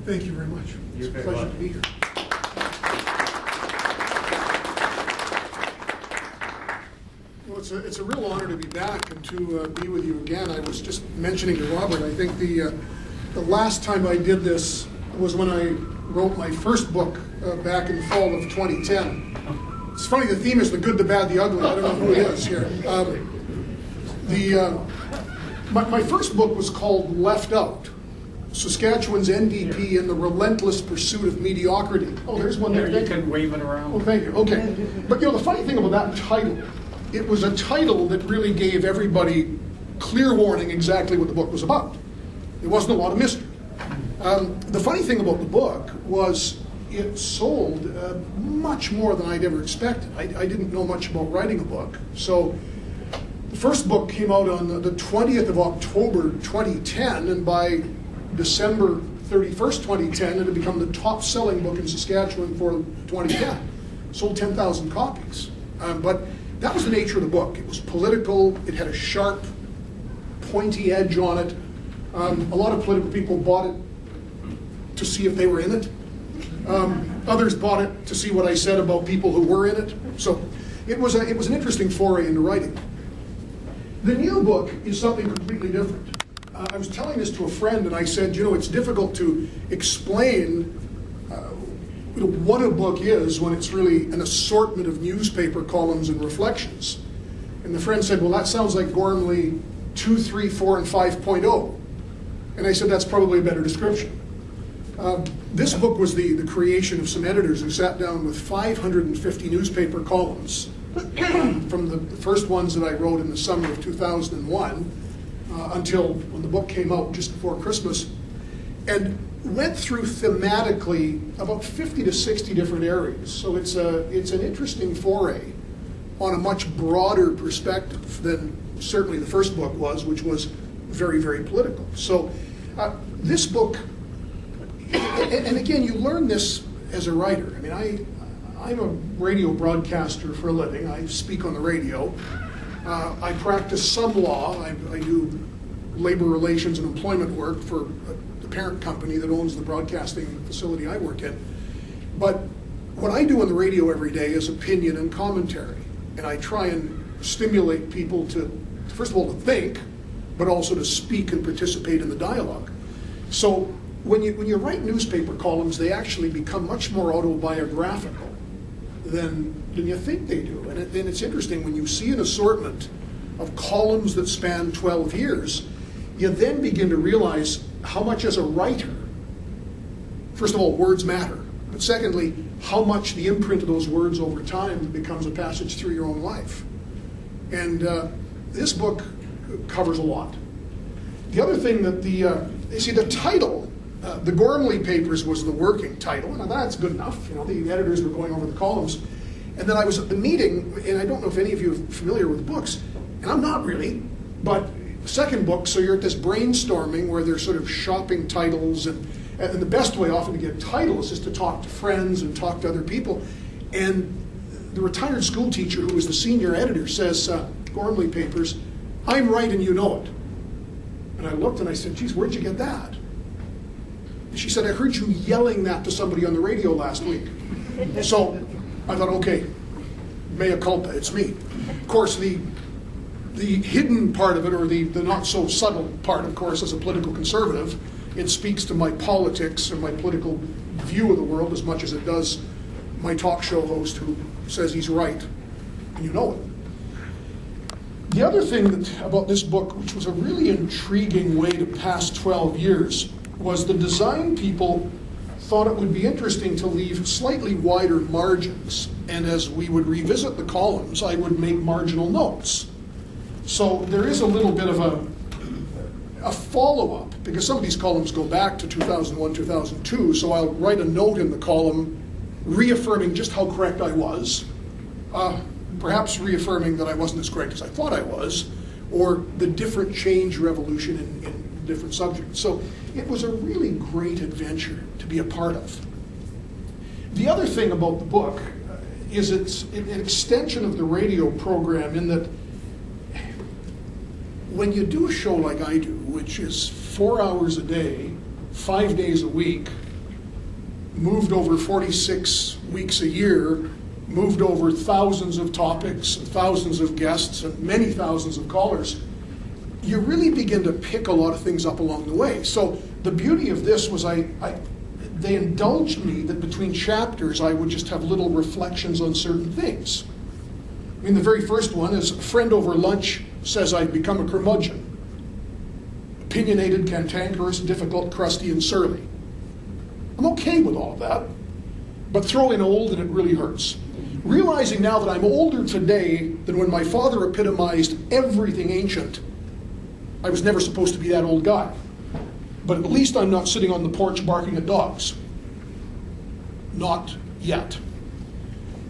Thank you very much. It's a pleasure to be here. Well, it's a real honor to be back and to be with you again. I was just mentioning to Robert, I think the last time I did this was when I wrote my first book back in the fall of 2010. It's funny, the theme is the good, the bad, the ugly. I don't know who it is here. My first book was called Left Out, Saskatchewan's NDP and the Relentless Pursuit of Mediocrity. Oh, there's one there. You can wave it around. Oh, thank you. Okay. But the funny thing about that title, it was a title that really gave everybody clear warning exactly what the book was about. There wasn't a lot of mystery. The funny thing about the book was it sold much more than I'd ever expected. I didn't know much about writing a book. So the first book came out on the 20th of October 2010, and by December 31st, 2010, it had become the top-selling book in Saskatchewan for 2010. Sold 10,000 copies. But that was the nature of the book. It was political. It had a sharp, pointy edge on it. A lot of political people bought it to see if they were in it. Others bought it to see what I said about people who were in it. So it was an interesting foray into writing. The new book is something completely different. I was telling this to a friend, and I said, it's difficult to explain what a book is when it's really an assortment of newspaper columns and reflections. And the friend said, well, that sounds like Gormley 2, 3, 4, and 5.0. And I said, that's probably a better description. This book was the creation of some editors who sat down with 550 newspaper columns from the first ones that I wrote in the summer of 2001 until when the book came out just before Christmas, and went through thematically about 50 to 60 different areas. So it's an interesting foray on a much broader perspective than certainly the first book was, which was very, very political. So this book, and again, you learn this as a writer. I mean, I'm a radio broadcaster for a living. I speak on the radio. I practice some law. I do labor relations and employment work for the parent company that owns the broadcasting facility I work in. But what I do on the radio every day is opinion and commentary. And I try and stimulate people to, first of all, to think, but also to speak and participate in the dialogue. So when you write newspaper columns, they actually become much more autobiographical than you think they do. And it's interesting, when you see an assortment of columns that span 12 years, you then begin to realize how much as a writer, first of all, words matter, but secondly, how much the imprint of those words over time becomes a passage through your own life. And this book covers a lot. The other thing that the title, the Gormley Papers was the working title, and that's good enough. The editors were going over the columns. And then I was at the meeting, and I don't know if any of you are familiar with books, and I'm not really, but second book, so you're at this brainstorming where they're sort of shopping titles, and the best way often to get titles is to talk to friends and talk to other people. And the retired school teacher who was the senior editor says, Gormley Papers, I'm right and you know it. And I looked and I said, geez, where'd you get that? And she said, I heard you yelling that to somebody on the radio last week. So I thought, okay, mea culpa, it's me. Of course, the hidden part of it, or the not so subtle part, of course, as a political conservative, it speaks to my politics and my political view of the world as much as it does my talk show host who says he's right, and you know it. The other thing about this book, which was a really intriguing way to pass 12 years, was the design people thought it would be interesting to leave slightly wider margins, and as we would revisit the columns, I would make marginal notes. So there is a little bit of a follow-up, because some of these columns go back to 2001, 2002, so I'll write a note in the column reaffirming just how correct I was, perhaps reaffirming that I wasn't as correct as I thought I was, or the different change revolution in different subjects. So it was a really great adventure to be a part of. The other thing about the book is it's an extension of the radio program, in that when you do a show like I do, which is 4 hours a day, 5 days a week, moved over 46 weeks a year, moved over thousands of topics, thousands of guests, and many thousands of callers, you really begin to pick a lot of things up along the way. So the beauty of this was they indulged me that between chapters I would just have little reflections on certain things. I mean, the very first one is a friend over lunch says I've become a curmudgeon. Opinionated, cantankerous, difficult, crusty, and surly. I'm okay with all of that, but throw in old and it really hurts. Realizing now that I'm older today than when my father epitomized everything ancient, I was never supposed to be that old guy. But at least I'm not sitting on the porch barking at dogs. Not yet.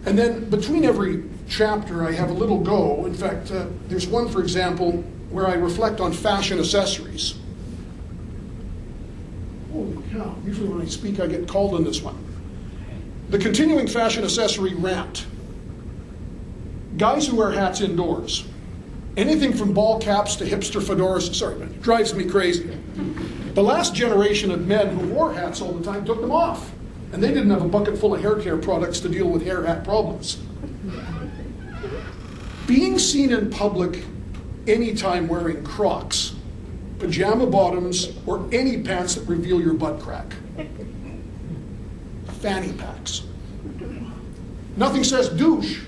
And then between every chapter I have a little go. In fact, there's one, for example, where I reflect on fashion accessories. Holy cow, usually when I speak I get called on this one. The continuing fashion accessory rant. Guys who wear hats indoors. Anything from ball caps to hipster fedoras, sorry, it drives me crazy. The last generation of men who wore hats all the time took them off. And they didn't have a bucket full of hair care products to deal with hair hat problems. Being seen in public anytime wearing Crocs, pajama bottoms, or any pants that reveal your butt crack. Fanny packs. Nothing says douche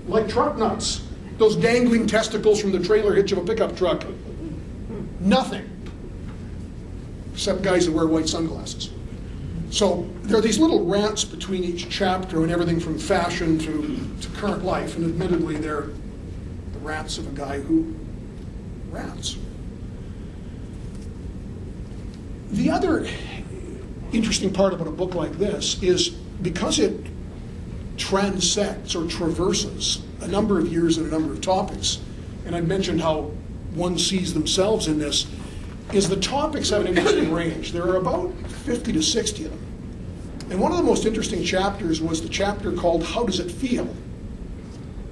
like truck nuts. Those dangling testicles from the trailer hitch of a pickup truck. Nothing. Except guys that wear white sunglasses. So there are these little rants between each chapter and everything from fashion to current life, and admittedly they're the rants of a guy who rants. The other interesting part about a book like this is because it transects or traverses a number of years and a number of topics, and I mentioned how one sees themselves in this, is the topics have an interesting range. There are about 50 to 60 of them. And one of the most interesting chapters was the chapter called How Does It Feel?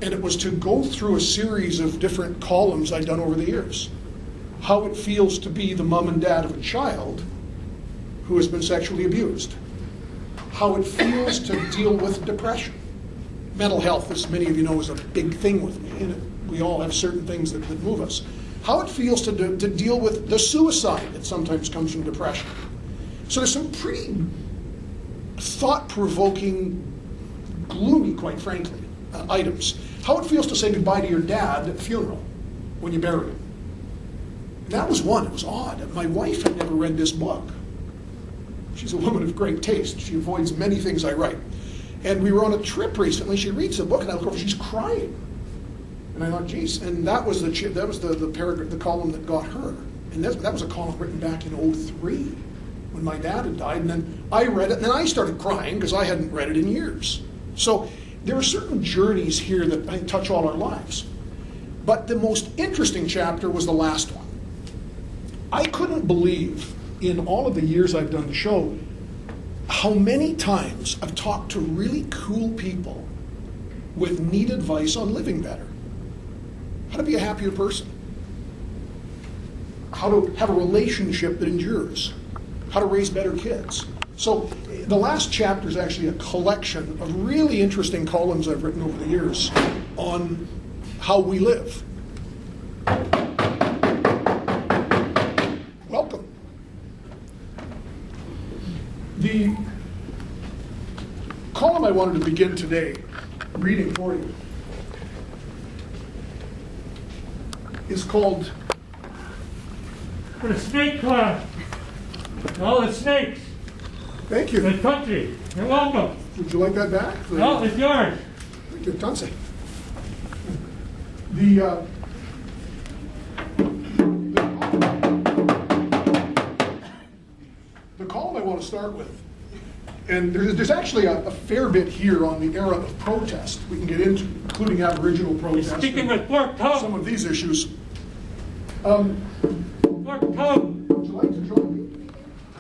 And it was to go through a series of different columns I'd done over the years. How it feels to be the mom and dad of a child who has been sexually abused. How it feels to deal with depression. Mental health, as many of you know, is a big thing with me, and we all have certain things that move us. How it feels to deal with the suicide that sometimes comes from depression. So there's some pretty thought-provoking, gloomy, quite frankly, items. How it feels to say goodbye to your dad at the funeral when you bury him. And that was one. It was odd. My wife had never read this book. She's a woman of great taste. She avoids many things I write. And we were on a trip recently. She reads the book, and I look over. She's crying. And I thought, geez. And that was the paragraph, the column that got her. And that was a column written back in '03 when my dad had died. And then I read it, and then I started crying because I hadn't read it in years. So there are certain journeys here that I think touch all our lives. But the most interesting chapter was the last one. I couldn't believe in all of the years I've done the show how many times I've talked to really cool people with neat advice on living better. How to be a happier person. How to have a relationship that endures. How to raise better kids. So the last chapter is actually a collection of really interesting columns I've written over the years on how we live. Welcome. The column I wanted to begin today reading for you is called For the snake club. All the snakes. Thank you. In the country. You're welcome. Would you like that back? No, it's yours. Thank you, Tansi. The column I want to start with, and there's actually a fair bit here on the era of protest we can get into, including Aboriginal protest. Speaking with forked tongue. Some of these issues. Forked tongue. Would you like to join me?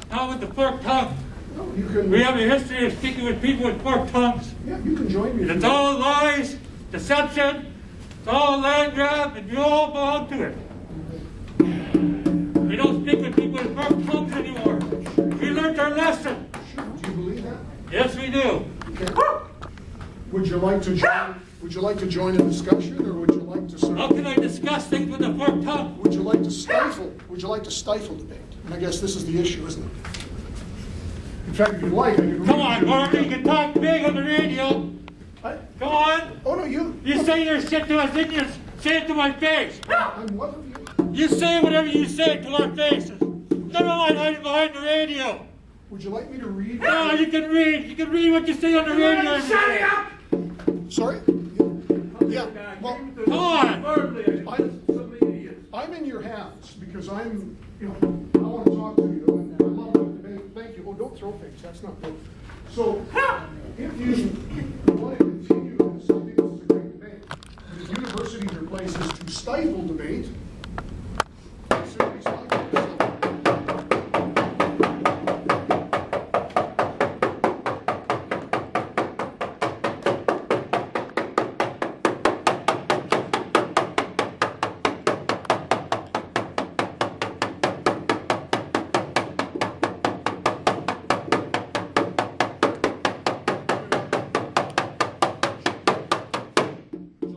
Now with the forked tongue. No, you can. We have a history of speaking with people with forked tongues. Yeah, you can join me. It's all lies, deception, it's all land grab, and you all belong to it. We don't speak with people with forked tongues anymore. We learned our lesson. Do you believe that? Yes, we do. Okay. Would you like to join a discussion, or would you like to sort How of, can I discuss things with a forked tongue? would you like to stifle debate? And I guess this is the issue, isn't it? In fact, if you'd like, I could Come on, Gormley, you can talk big on the radio. Come on. Oh, no, you say your shit to us Indians. Say it to my face. I'm what of you? You say whatever you say to our faces. Never mind hiding behind the radio. Would you like me to read? No, you can read. You can read what you say on the radio. Shut up! Sorry? Yeah, well, Come on. I'm in your hands because I want to talk to you, and I love the debate. Thank you. Oh, don't throw things. That's not good. So, if you want to continue this, I think this is a great debate. But if universities are places to stifle debate, simply stifle it.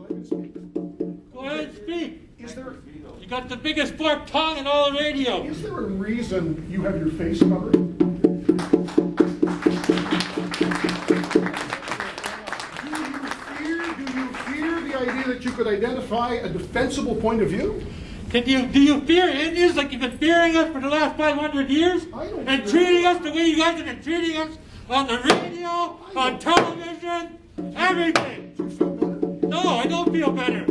Go ahead and speak. Is there You got the biggest forked tongue in all the radio. Is there a reason you have your face covered? Do you fear the idea that you could identify a defensible point of view? Do you fear Indians like you've been fearing us for the last 500 years? I don't And fear treating us the way you guys have been treating us on the radio, on television, everything. Do you feel better? No, I don't feel better.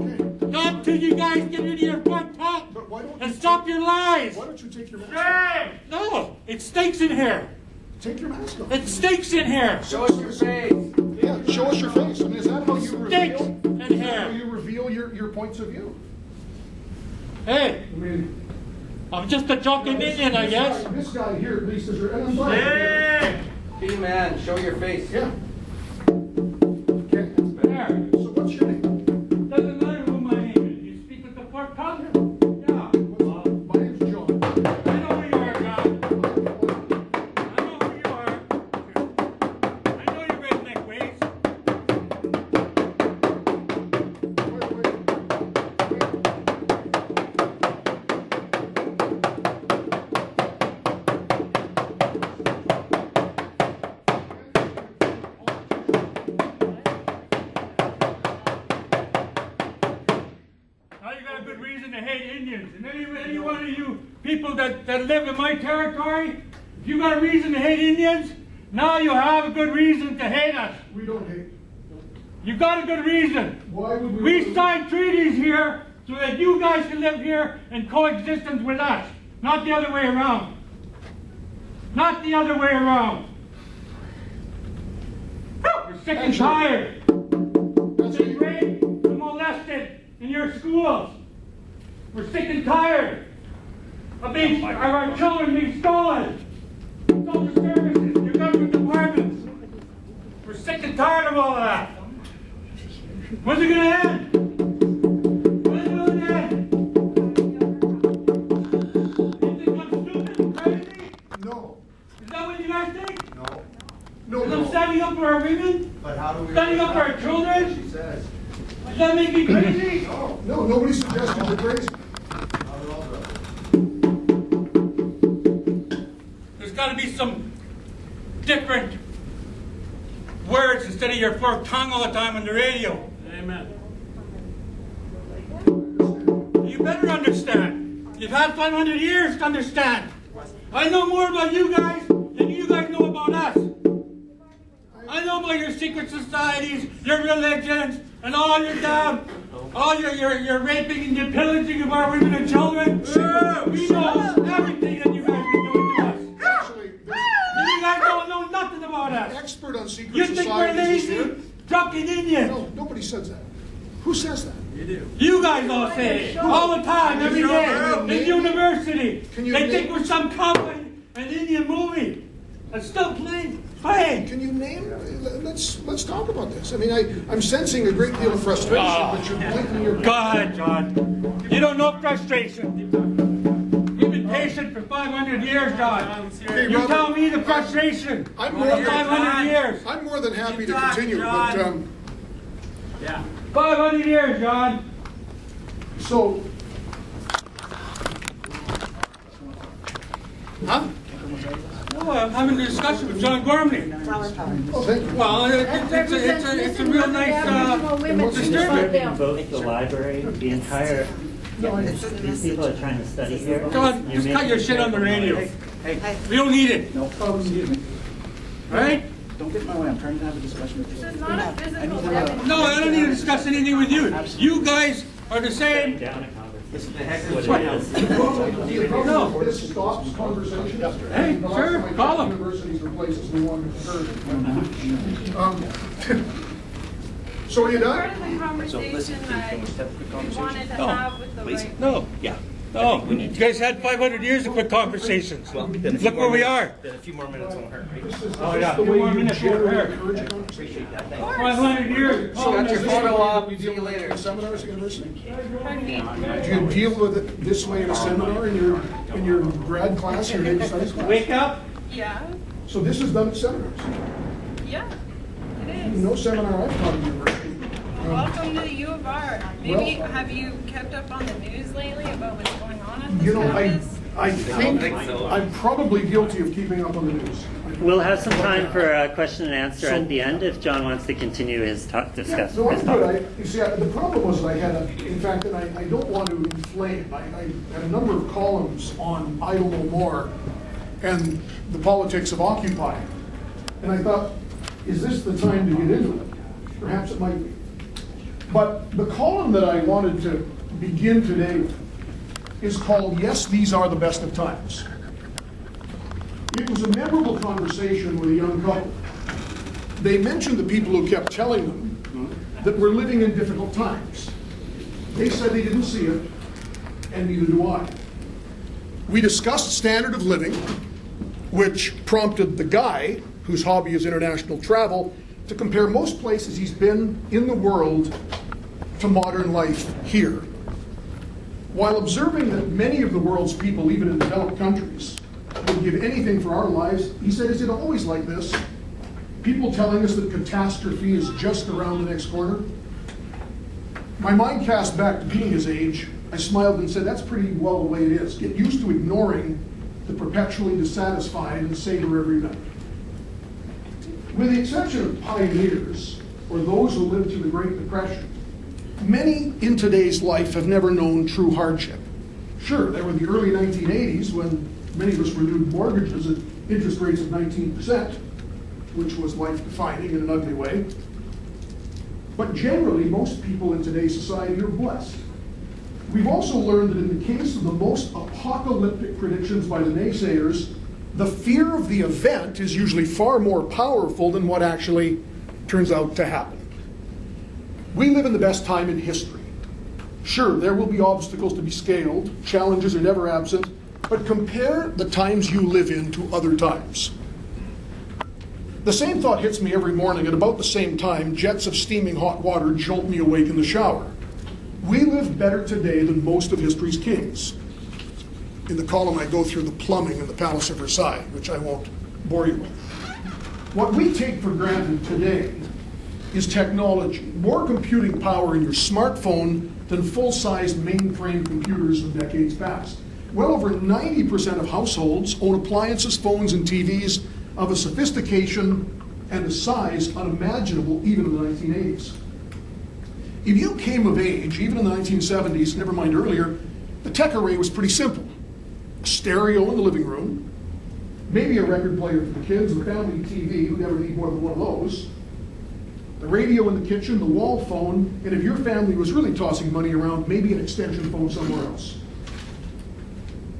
Not until you guys get rid of your forked tongue But why don't and you stop your lies. Why don't you take your mask off? No, it stinks in here. Take your mask off. It stinks in here. Show us your face. Yeah, show us your face. I mean, is that how you Stinks reveal? in Is that here. how you reveal your points of view? Hey, I mean, I'm just a drunken Indian, I guess. This guy here, at least, is your. And I'm sorry. Hey! Be man, show your face. Yeah. Okay. There. So what's your name? Doesn't matter who my name is. You speak with the forked tongue? Yeah. My name's John. I know who you are, John. I know who you are. I know your redneck ways. Now you got a good reason to hate Indians. And any one of you people that live in my territory, if you got a reason to hate Indians, now you have a good reason to hate us. We don't hate. You got a good reason. Why would We signed treaties here so that you guys can live here in coexistence with us, not the other way around. Not the other way around. We're sick and tired. That's Being raped and molested in your schools. We're sick and tired of our children being stolen. Social services, your government departments. We're sick and tired of all of that. When's it gonna end? When's it gonna end? You think I'm stupid and crazy? No. Is that what you guys think? No, No, Because I'm no. standing up for our women? but how do we? Standing up for our children? She says, Does that make me crazy? No, nobody suggested you're crazy. not at all, brother. There's got to be some different words instead of your forked tongue all the time on the radio. Amen. You better understand. You've had 500 years to understand. I know more about you guys than you guys know about us. I know about your secret societies, your religions, and all your your raping and your pillaging of our women and children. We know everything that you guys been doing to us. Actually, You guys don't know nothing about the us. expert on secret You think we're societies is lazy, here. drunken Indians. No, nobody says that. Who says that? You guys all say it all the time, every day, in university. Can you They name- think we're some cowboy an Indian movie. It's still playing. Can you name? Let's talk about this. I mean, I'm sensing a great deal of frustration, but you're blinking your. Go ahead, John. You don't know frustration. We've been frustration for 500 years, John. Hey, You Robert, tell me the frustration I'm for more than 500 years. I'm more than happy to John, continue, John. but Yeah. 500 years, John. so. Huh? No, I'm having a discussion with John Gormley. Oh, thank you. Well, it's a real nice disturbing. Both the library, the entire, these people are trying to study here. John, just cut your shit on the radio. Hey, We don't need it. no, excuse me. Right? Don't get in my way. I'm trying to have a discussion with you. This is not a physical to, demonstration. No, I don't need to discuss anything with you. You guys are the same. Down a conversation. This is the heck What of it is. The problem is this stops conversation. Hey, The last sure, time I call checked him. Universities or places we wanted to heard. So are you Part done? of the conversation that we wanted to have with the right. No. Yeah. No. You guys had 500 years to quit conversations. Look where we are. A few more minutes won't hurt. Oh, yeah. The Few way more you minutes won't generally hurt. encourage a conversation. 500 years. Got your photo up. You See deal you with it later. in seminars at university? Pardon me. Do you deal with it this way in a seminar in your grad class or your studies class? Wake up. Yeah, So this is done at seminars. yeah, it is. No seminar I've taught at university. Welcome to the UofR. Maybe Well- have you kept up on the news lately about what's going on at this You know, campus? I think so. I'm probably guilty of keeping up on the news. We'll have some time for a question and answer at the end if John wants to continue his talk, Yeah, discuss. no, his I'm topic. good. You see, the problem was that I had in fact, and I don't want to inflame, I had a number of columns on Idle No More and the politics of Occupy. And I thought, is this the time to get into it? Perhaps it might be. But the column that I wanted to begin today with is called Yes, These Are the Best of Times. It was a memorable conversation with a young couple. They mentioned the people who kept telling them that we're living in difficult times. They said they didn't see it, and neither do I. We discussed standard of living, which prompted the guy, whose hobby is international travel, to compare most places he's been in the world to modern life here. While observing that many of the world's people, even in developed countries, would give anything for our lives, he said, is it always like this? People telling us that catastrophe is just around the next corner? My mind cast back to being his age. I smiled and said, that's pretty well the way it is. Get used to ignoring the perpetually dissatisfied and savor every night. With the exception of pioneers, or those who lived through the Great Depression, many in today's life have never known true hardship. Sure, there were the early 1980s when many of us renewed mortgages at interest rates of 19%, which was life-defining in an ugly way. But generally, most people in today's society are blessed. We've also learned that in the case of the most apocalyptic predictions by the naysayers, the fear of the event is usually far more powerful than what actually turns out to happen. We live in the best time in history. Sure, there will be obstacles to be scaled, challenges are never absent, but compare the times you live in to other times. The same thought hits me every morning at about the same time jets of steaming hot water jolt me awake in the shower. We live better today than most of history's kings. In the column I go through the plumbing in the Palace of Versailles, which I won't bore you with. What we take for granted today is technology, more computing power in your smartphone than full-sized mainframe computers of decades past. Well over 90% of households own appliances, phones, and TVs of a sophistication and a size unimaginable even in the 1980s. If you came of age, even in the 1970s, never mind earlier, the tech array was pretty simple. A stereo in the living room, maybe a record player for the kids, a family TV, who never need more than one of those, the radio in the kitchen, the wall phone, and if your family was really tossing money around, maybe an extension phone somewhere else.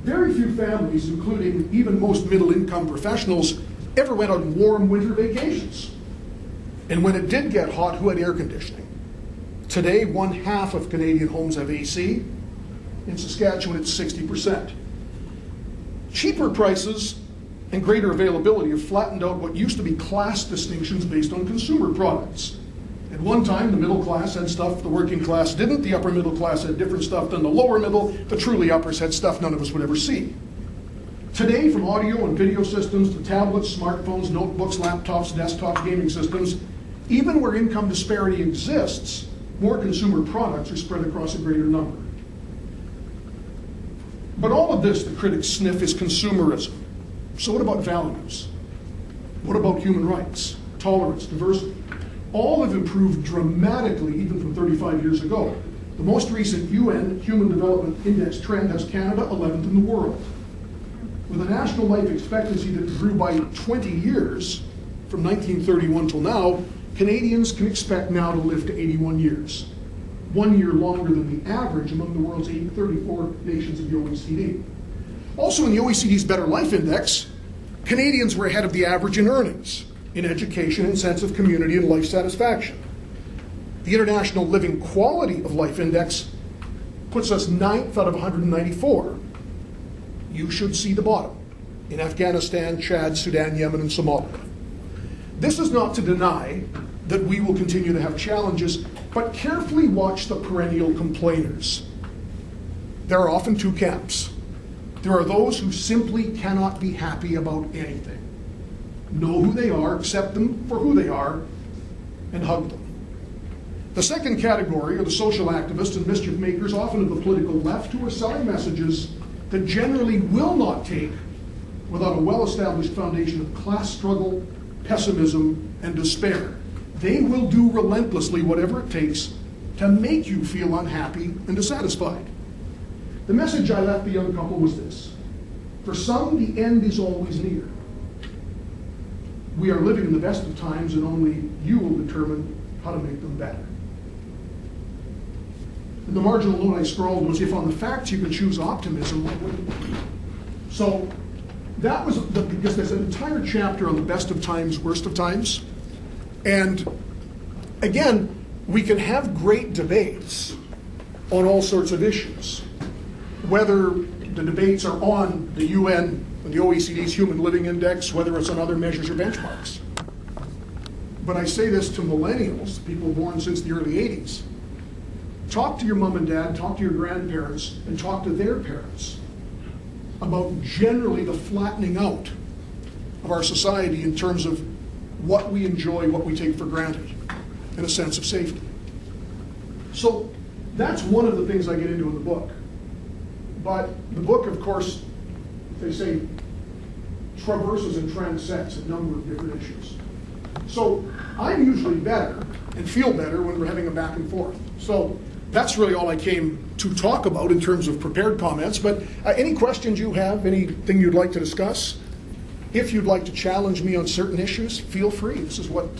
Very few families, including even most middle-income professionals, ever went on warm winter vacations. And when it did get hot, who had air conditioning? Today, 1/2 of Canadian homes have AC. In Saskatchewan, it's 60%. Cheaper prices and greater availability have flattened out what used to be class distinctions based on consumer products. At one time, the middle class had stuff the working class didn't. The upper middle class had different stuff than the lower middle. The truly uppers had stuff none of us would ever see. Today, from audio and video systems to tablets, smartphones, notebooks, laptops, desktops, gaming systems, even where income disparity exists, more consumer products are spread across a greater number. But all of this, the critics sniff, is consumerism. So what about values? What about human rights, tolerance, diversity? All have improved dramatically even from 35 years ago. The most recent UN Human Development Index trend has Canada 11th in the world. With a national life expectancy that grew by 20 years from 1931 till now, Canadians can expect now to live to 81 years, 1 year longer than the average among the world's 34 nations of the OECD. Also in the OECD's Better Life Index, Canadians were ahead of the average in earnings, in education, and sense of community and life satisfaction. The International Living Quality of Life Index puts us 9th out of 194. You should see the bottom, in Afghanistan, Chad, Sudan, Yemen, and Somalia. This is not to deny that we will continue to have challenges, but carefully watch the perennial complainers. There are often two camps. There are those who simply cannot be happy about anything. Know who they are, accept them for who they are, and hug them. The second category are the social activists and mischief makers, often of the political left, who are selling messages that generally will not take without a well-established foundation of class struggle, pessimism, and despair. They will do relentlessly whatever it takes to make you feel unhappy and dissatisfied. The message I left the young couple was this: for some, the end is always near. We are living in the best of times, and only you will determine how to make them better. And the marginal note I scrawled was, if on the facts you could choose optimism, what would it be? So that was because there's an entire chapter on the best of times, worst of times. And again, we can have great debates on all sorts of issues, whether the debates are on the UN and the OECD's Human Living Index, whether it's on other measures or benchmarks. But I say this to millennials, people born since the early 80s. Talk to your mom and dad, talk to your grandparents, and talk to their parents about generally the flattening out of our society in terms of what we enjoy, what we take for granted, and a sense of safety. So that's one of the things I get into in the book. But the book, of course, they say, traverses and transects a number of different issues. So I'm usually better and feel better when we're having a back and forth. So that's really all I came to talk about in terms of prepared comments. But any questions you have, anything you'd like to discuss? If you'd like to challenge me on certain issues, feel free. This is what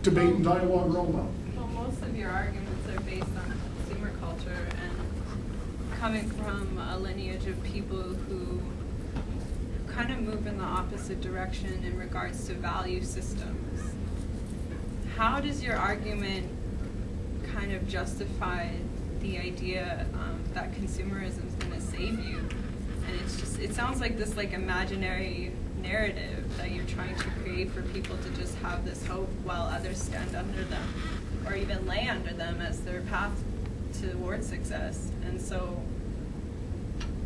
debate and dialogue are all about. Well, most of your arguments are based on consumer culture and coming from a lineage of people who kind of move in the opposite direction in regards to value systems. How does your argument kind of justify the idea that consumerism is going to save you? And it sounds like this imaginary narrative that you're trying to create for people to just have this hope while others stand under them or even lay under them as their path towards success. And so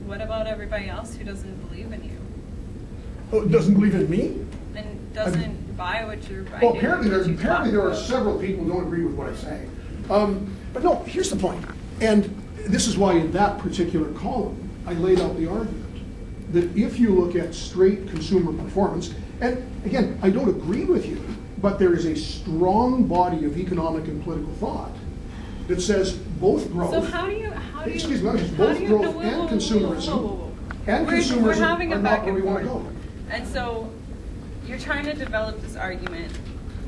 what about everybody else who doesn't believe in you? Oh, doesn't believe in me? And doesn't buy what you're writing? Well, apparently there are several people who don't agree with what I say. But no, here's the point. And this is why in that particular column, I laid out the argument that if you look at straight consumer performance, and again, I don't agree with you, but there is a strong body of economic and political thought that says both growth. So how do you both growth and consumerism we're having a are back not where we and want to forth. go. And so you're trying to develop this argument,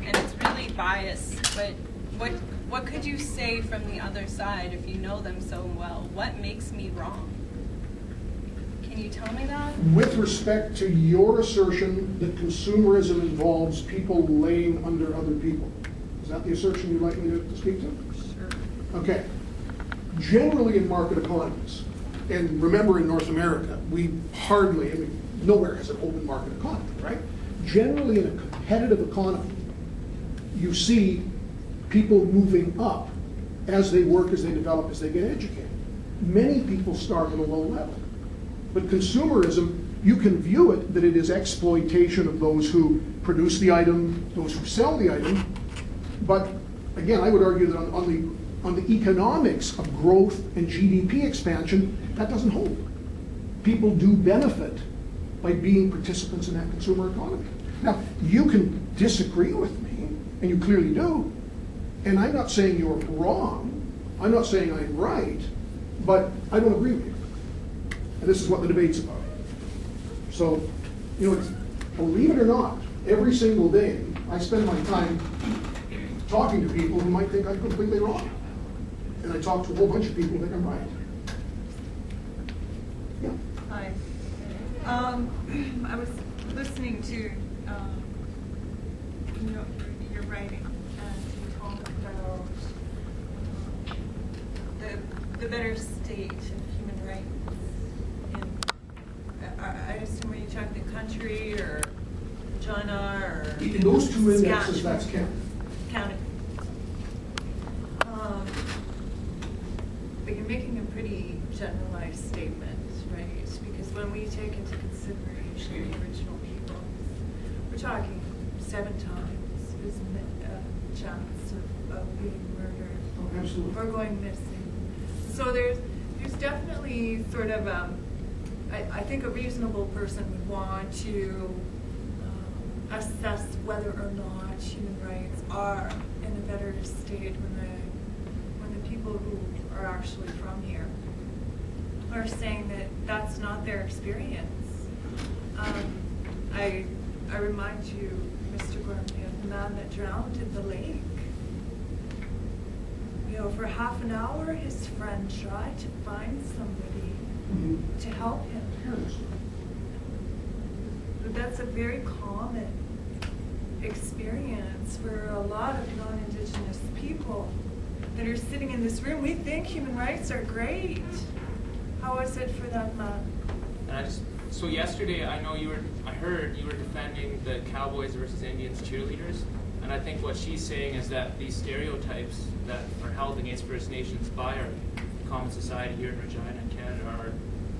and it's really biased, but what could you say from the other side if you know them so well? What makes me wrong? Can you tell me that? With respect to your assertion that consumerism involves people laying under other people, is that the assertion you'd like me to speak to? Sure. Okay. Generally in market economies, and remember in North America, nowhere has an open market economy, right? Generally in a competitive economy, you see people moving up as they work, as they develop, as they get educated. Many people start at a low level. But consumerism You can view it that it is exploitation of those who produce the item, those who sell the item, but again, I would argue that on the economics of growth and GDP expansion, that doesn't hold. People do benefit by being participants in that consumer economy. Now, you can disagree with me, and you clearly do, and I'm not saying you're wrong, I'm not saying I'm right, but I don't agree with you. And this is what the debate's about. So, you know, believe it or not, every single day, I spend my time talking to people who might think I'm completely wrong. And I talk to a whole bunch of people who think I'm right. Yeah. Hi. I was listening to your writing, and you talk about the better state of human rights. I assume when you talk the country or Regina or In those two indexes, that's counted. But you're making a pretty generalized statement, right? Because when we take into consideration the original people, we're talking 7 times as a chance of being murdered absolutely. or going missing. So there's definitely sort of I think a reasonable person would want to assess whether or not human rights are in a better state when the people who are actually from here are saying that that's not their experience. I remind you, Mr. Gormley, of the man that drowned in the lake. You know, for half an hour, his friend tried to find somebody to help him. But that's a very common experience for a lot of non-Indigenous people that are sitting in this room. We think human rights are great. How is it for that man? So yesterday, I heard you were defending the Cowboys versus Indians cheerleaders, and I think what she's saying is that these stereotypes that are held against First Nations by our common society here in Regina and Canada are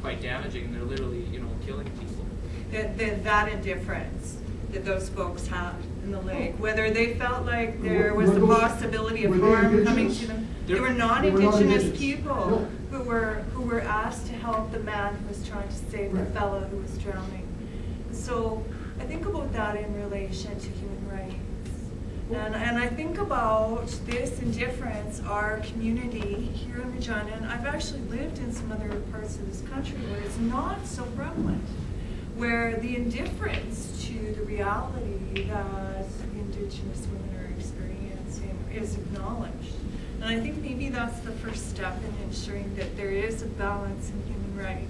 quite damaging. They're literally, killing people. That indifference that those folks had in the lake, whether they felt like there was the possibility of harm coming to them. They were non-Indigenous people who were asked to help the man who was trying to save the fellow who was drowning. So I think about that in relation to human rights. And I think about this indifference, our community here in Regina, and I've actually lived in some other parts of this country where it's not so prevalent, where the indifference to the reality that the Indigenous women are experiencing is acknowledged. And I think maybe that's the first step in ensuring that there is a balance in human rights.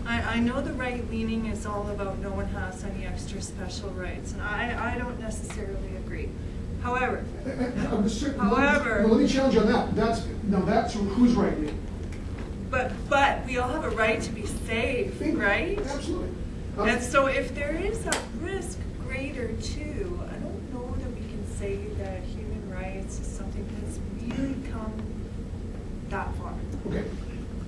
I know the right-leaning is all about no one has any extra special rights, and I don't necessarily agree. However, let me challenge you on that. That's who's right leaning. But we all have a right to be safe, right? Absolutely. And so if there is a risk greater too, I don't know that we can say that human rights is something that's really come that far. Okay.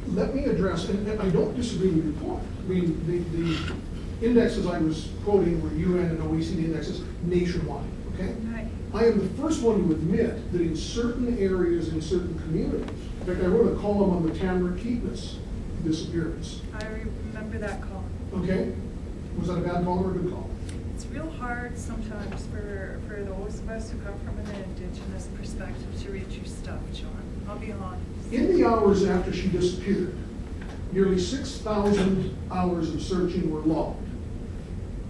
Let me address, and I don't disagree with your point. I mean, the indexes I was quoting were UN and OECD indexes nationwide, okay? Right. I am the first one to admit that in certain areas, in certain communities, in fact, I wrote a column on the Tamara Keatness disappearance. I remember that call. Okay? Was that a bad call or a good call? It's real hard sometimes for those of us who come from an Indigenous perspective to read your stuff, John. I'll be honest. In the hours after she disappeared, nearly 6,000 hours of searching were logged.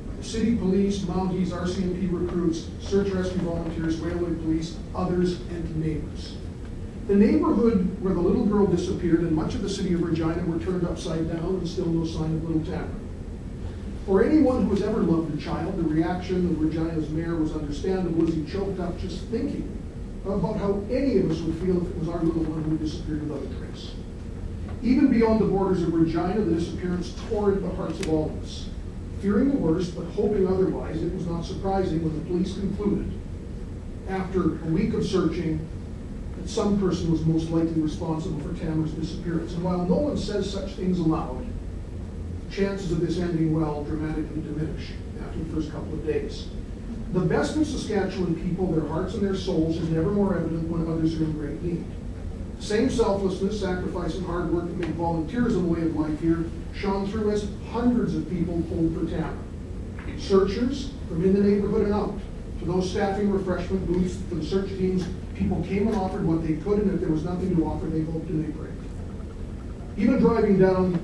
By the city police, Mounties, RCMP recruits, search rescue volunteers, railway police, others, and neighbors. The neighborhood where the little girl disappeared and much of the city of Regina were turned upside down and still no sign of little Tamara. For anyone who has ever loved a child, the reaction of Regina's mayor was understandable as he choked up just thinking about how any of us would feel if it was our little one who disappeared without a trace. Even beyond the borders of Regina, the disappearance tore at the hearts of all of us. Fearing the worst, but hoping otherwise, it was not surprising when the police concluded, after a week of searching, that some person was most likely responsible for Tamara's disappearance. And while no one says such things aloud, chances of this ending well dramatically diminish after the first couple of days. The best of Saskatchewan people, their hearts and their souls, is never more evident when others are in great need. Same selflessness, sacrifice, and hard work that made volunteerism a way of life here shone through as hundreds of people pulled for Tamara. Searchers from in the neighborhood and out, to those staffing refreshment booths for the search teams, people came and offered what they could, and if there was nothing to offer, they hoped and they prayed. Even driving down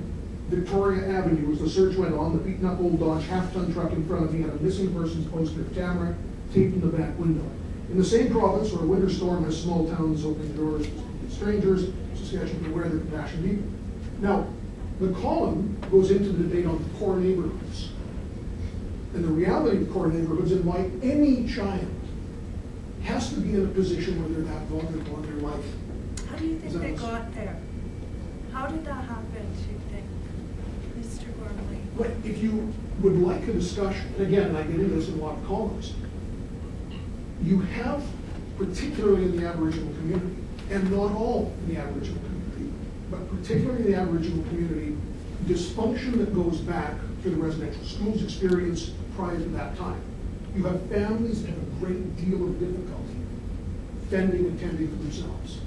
Victoria Avenue as the search went on, the beaten up old Dodge half-ton truck in front of me had a missing persons poster of Tamara taped in the back window. In the same province where a winter storm has small towns opening doors to strangers, Saskatchewan beware the compassion people. Now, the column goes into the debate on core neighborhoods. And the reality of core neighborhoods and why any child has to be in a position where they're that vulnerable in their life. How do you think they got there? How did that happen, do you think, Mr. Gormley? But if you would like a discussion, and again, I get into this in a lot of columns, you have, particularly in the Aboriginal community, and not all in the Aboriginal community, but particularly in the Aboriginal community, dysfunction that goes back to the residential schools experience prior to that time. You have families that have a great deal of difficulty fending and tending for themselves.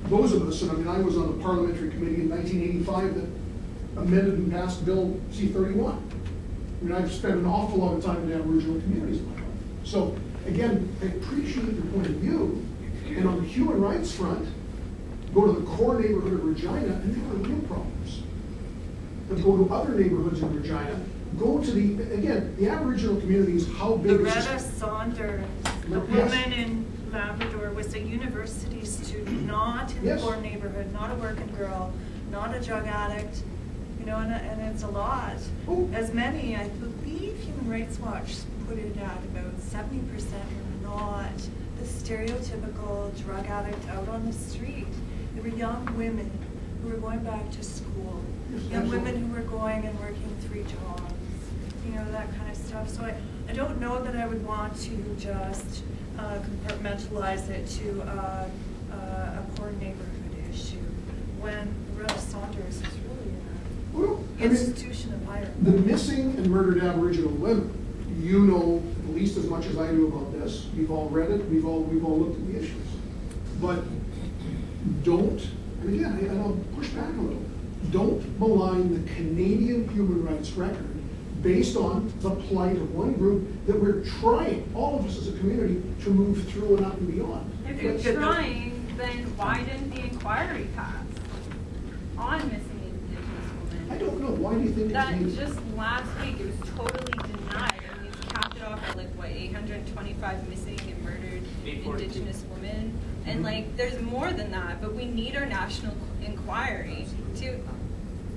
Those of us, and I mean, I was on the parliamentary committee in 1985 that amended and passed Bill C-31. I mean, I've spent an awful lot of time in the Aboriginal communities in my life. So, again, I appreciate your point of view, and on the human rights front, go to the core neighborhood of Regina, and there are real problems. But go to other neighborhoods in Regina, go to the, again, the Aboriginal community is how big is Loretta Saunders, the woman in Labrador, was a university student, not in the poor neighborhood, not a working girl, not a drug addict, you know, and it's a lot. Oh. As many, I believe Human Rights Watch put it at about 70% were not the stereotypical drug addict out on the street. They were young women who were going back to school, young women who were going and working 3 jobs, you know, that kind of stuff. So I don't know that I would want to just compartmentalize it to a poor neighborhood issue when Loretta Saunders is really an institution of higher. The missing and murdered Aboriginal women, you know at least as much as I do about this. We've all read it, we've all looked at the issues. But don't, and again, and I'll push back a little, don't malign the Canadian human rights record based on the plight of one group that we're trying, all of us as a community, to move through and up and beyond. If you're trying, then why didn't the inquiry pass on missing Indigenous women? I don't know, why do you think That it's needed? just last week, it was totally denied, and we've capped it off at like, what, 825 missing and murdered 842. Indigenous women? And like, there's more than that, but we need our national inquiry to...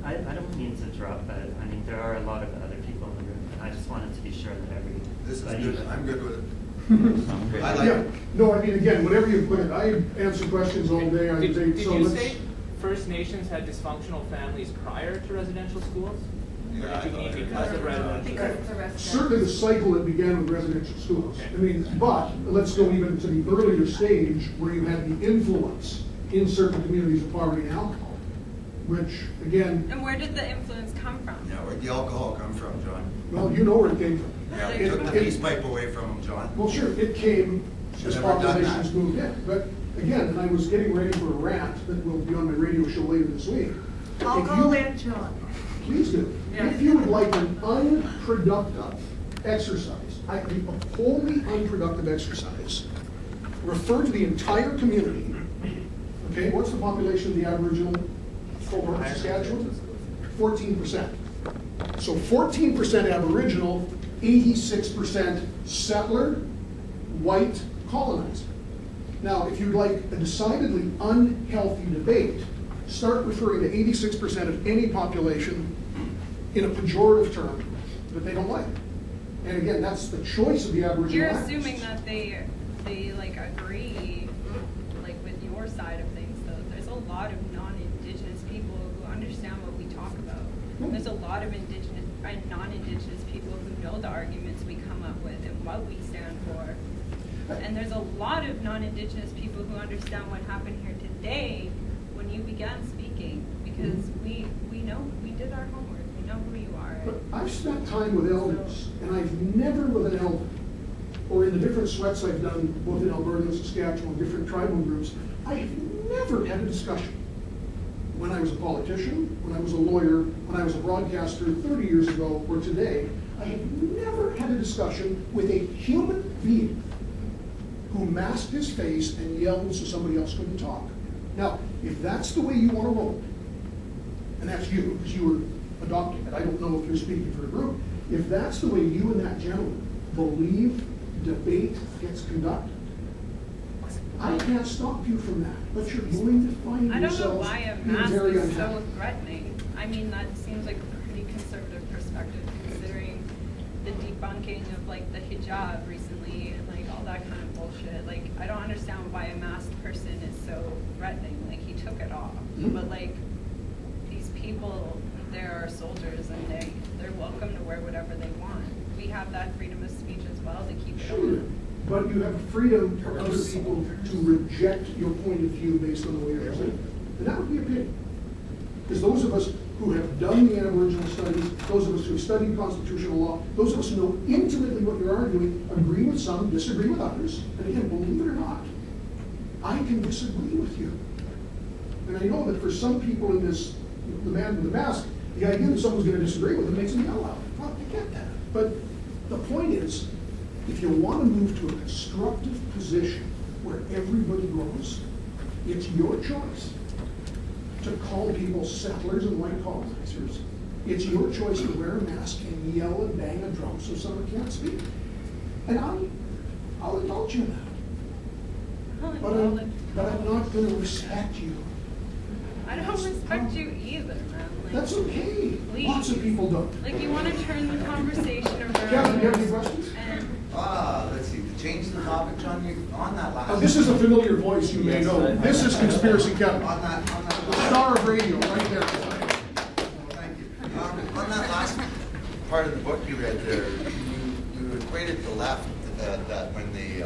I don't mean to interrupt, but I mean, there are a lot of other people in the room, and I just wanted to be sure that everybody... This is good. I'm good with it. I like it. No, I mean, again, whatever you put it, I answer questions all day. I Did debate, so you let's... say First Nations had dysfunctional families prior to residential schools? Yeah, Or did you mean because of residential? Because of the rest. Certainly the cycle that began with residential schools. Okay. I mean, but let's go even to the earlier stage where you had the influence in certain communities of poverty and alcohol, which, again, And where did the influence come from? Yeah, where'd the alcohol come from, John? well, you know where it came from. Yeah, they took the peace pipe away from him, John. Well, sure, it came as Never done populations that. moved in. But again, and I was getting ready for a rant that will be on my radio show later this week. I'll If go you- in, John. Please do. Yeah. If you would like an unproductive exercise, a wholly unproductive exercise, refer to the entire community. Okay, what's the population of the Aboriginal cohort of Saskatchewan? 14%. So 14% Aboriginal, 86% settler, white colonizer. Now, if you'd like a decidedly unhealthy debate, start referring to 86% of any population in a pejorative term that they don't like. And again, that's the choice of the Aboriginal You're activists. assuming that they like agree like with your side of things, though. There's a lot of non-Indigenous people who understand what we talk about. There's a lot of Indigenous and non-Indigenous people who know the arguments we come up with and what we stand for. And there's a lot of non-Indigenous people who understand what happened here today when you began speaking, because we know, we did our homework. We know who you are. But I've spent time with elders, and I've never with an elder, or in the different sweats I've done, both in Alberta and Saskatchewan, different tribal groups, I have never had a discussion. When I was a politician, when I was a lawyer, when I was a broadcaster 30 years ago, or today, I have never had a discussion with a human being who masked his face and yelled so somebody else couldn't talk. Now, if that's the way you want to roll, and that's you, because you were adopting it, I don't know if you're speaking for a group, if that's the way you and that gentleman believe debate gets conducted, I can't stop you from that, but you're going to find I don't know yourself why a being mask very is unhappy. so threatening. I mean, that seems like a pretty conservative perspective considering the debunking of like the hijab recently and like all that kind of bullshit. Like, I don't understand why a masked person is so threatening. Like, he took it off. But like, these people, they're our soldiers and they're welcome to wear whatever they want. We have that freedom of speech as well to keep it Sure, open. but you have freedom for other people to reject your point of view based on the way you're presented. And that would be a pity. Because those of us who have done the Aboriginal studies, those of us who have studied constitutional law, those of us who know intimately what you're arguing, agree with some, disagree with others. And again, believe it or not, I can disagree with you. And I know that for some people in this, the man with the mask, the idea that someone's going to disagree with him makes them yell out. Well, I get that. But the point is, if you want to move to a constructive position where everybody grows, it's your choice to call people settlers and white colonizers. It's your choice to wear a mask and yell and bang a drum so someone can't speak. And I'll indulge you in that. But I'm not going to respect you. I don't respect you either, man. Like, That's okay. please. Lots of people don't. Like, you want to turn the conversation around. Kevin, do you have any questions? And Let's see, to change the topic, John, you, on that last. This is a familiar voice you may Yes, know. This is Conspiracy Kevin. On that. The star of radio, right there. Thank you. On that last part of the book you read there, you equated the left that when they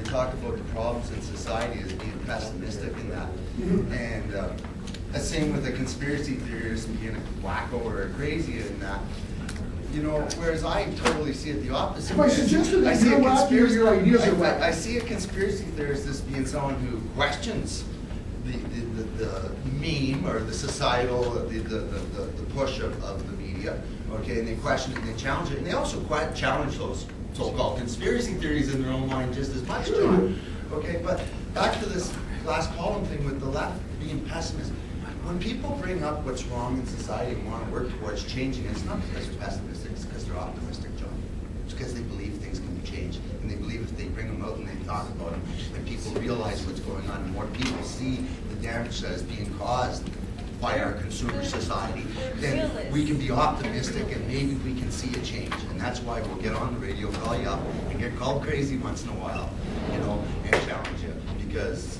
talk about the problems in society as being pessimistic in that, and the same with the conspiracy theorists being a wacko or a crazy in that. You know, whereas I totally see it the opposite. If I suggested that I see you're a wacky or conspiracy- your ideas are wacky. I see a conspiracy theorist as being someone who questions the meme or the societal, the push of the media, okay, and they question it and they challenge it, and they also quite challenge those so-called conspiracy theories in their own mind just as much, John. Okay, but back to this last column thing with the left being pessimistic. When people bring up what's wrong in society and want to work towards changing it, it's not because they're pessimistic, it's because they're optimistic, John. It's because they believe things can be changed, and they believe if they bring them out and they talk about them, and people realize what's going on, and more people see the damage that is being caused by our consumer society, then we can be optimistic and maybe we can see a change. And that's why we'll get on the radio, call you up, and get called crazy once in a while, you know, and challenge you. Because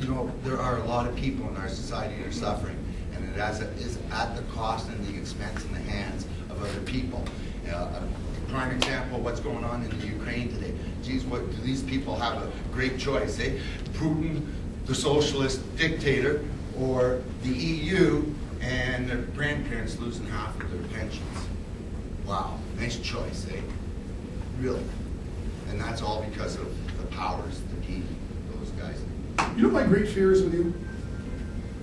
you know, there are a lot of people in our society that are suffering, and it is at the cost and the expense in the hands of other people. A prime example of what's going on in the Ukraine today. Geez, what do these people have a great choice, eh? Putin, the socialist dictator, or the EU, and their grandparents losing half of their pensions. Wow, nice choice, eh? Really. And that's all because of the powers that be, those guys. You know my great fear is with you?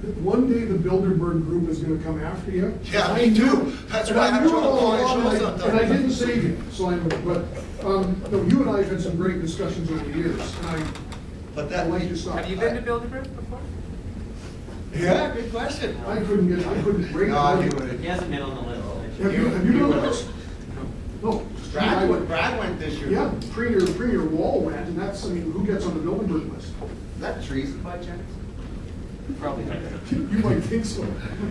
That one day the Bilderberg group is going to come after you. Yeah, me too. That's why I'm trying to call your show sometimes. And I didn't save you, so I know. But no, you and I have had some great discussions over the years, and I'd like to stop. Have you been to Bilderberg before? Yeah, good question. I couldn't break No, it. he would He hasn't been on the list. Have you been on this? No. Brad went this year. Yeah, Premier Wall went, and that's, I mean, who gets on the Bilderberg list? Is that treason by chance? Probably not. You might think so.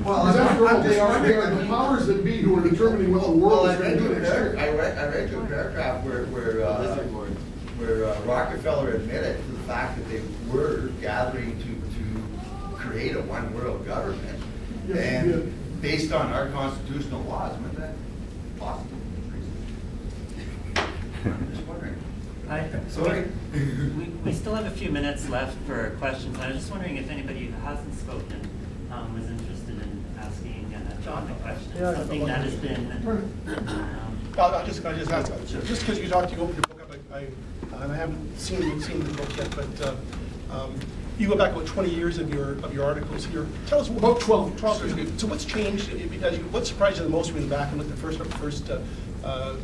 Well, Because after all, I'm they just are wondering, the powers that be who are determining what the world is going to do next year. I read your paragraph where Rockefeller admitted to the fact that they were gathering to create a one world government. Yes, he And did. based on our constitutional laws, wasn't that possible? I'm just wondering. Sorry. We still have a few minutes left for questions. I was just wondering if anybody who hasn't spoken was interested in asking question. Something that has been, I'll just ask, just because you opened your book up, I haven't seen the book yet, but you go back about 20 years of your articles here. Tell us About 12. 12 years. So what's changed? What surprised you the most when you went back and looked at the first